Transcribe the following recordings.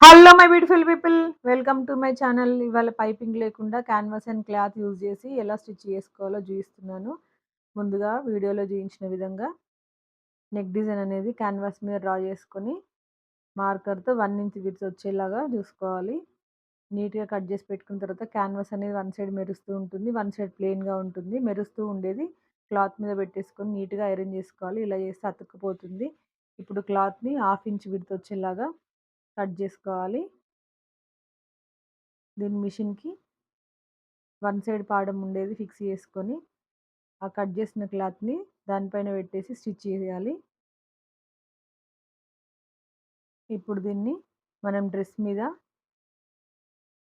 Hello my beautiful people. Welcome to my channel. ఇవాళ piping లేకుండా canvas and cloth use చేసి ఎలా stitch చేసుకోవాలో చూపిస్తున్నాను. ముందుగా వీడియోలో చూపించిన విధంగా నెక్ డిజైన్ అనేది క్యాన్వాస్ మీద డ్రా చేసుకొని మార్కర్తో 1 ఇంచ్ విడ్త్ వచ్చేలాగా చూసుకోవాలి. నీట్గా కట్ చేసి పెట్టుకున్న తర్వాత క్యాన్వాస్ అనేది వన్ సైడ్ మెరుస్తూ ఉంటుంది, వన్ సైడ్ ప్లెయిన్గా ఉంటుంది. మెరుస్తూ ఉండేది క్లాత్ మీద పెట్టేసుకొని నీట్గా ఐరన్ చేసుకోవాలి. ఇలా చేస్తే అతుక్కుపోతుంది. ఇప్పుడు క్లాత్ని 1/2 ఇంచ్ విడ్త్ వచ్చేలాగా కట్ చేసుకోవాలి. దీన్ని మిషన్‌కి వన్ సైడ్ పాదం ఉండేది ఫిక్స్ చేసుకొని, ఆ కట్ చేసిన క్లాత్‌ని దానిపైన పెట్టేసి స్టిచ్ చేయాలి. ఇప్పుడు దీన్ని మనం డ్రెస్ మీద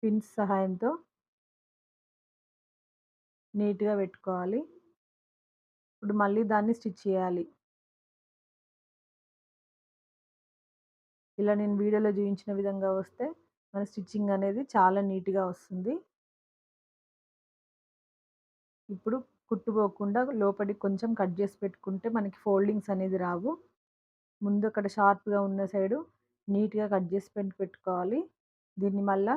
పిన్స్ సహాయంతో నీట్‌గా పెట్టుకోవాలి. ఇప్పుడు మళ్ళీ దాన్ని స్టిచ్ చేయాలి. ఇలా నేను వీడియోలో చూయించిన విధంగా వస్తే మన స్టిచ్చింగ్ అనేది చాలా నీట్‌గా వస్తుంది. ఇప్పుడు కుట్టుపోకుండా లోపలికి కొంచెం కట్ చేసి పెట్టుకుంటే మనకి ఫోల్డింగ్స్ అనేది రావు. ముందు అక్కడ షార్ప్‌గా ఉన్న సైడు నీట్‌గా కట్ చేసి పెట్టుకోవాలి. దీన్ని మళ్ళా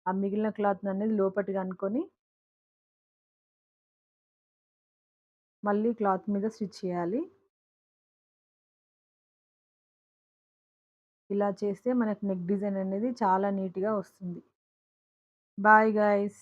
ఆ మిగిలిన క్లాత్‌ననేది లోపటికి అనుకొని మళ్ళీ క్లాత్ మీద స్టిచ్ చేయాలి. ఇలా చేస్తే మనకు నెక్ డిజైన్ అనేది చాలా నీట్‌గా వస్తుంది. Bye guys.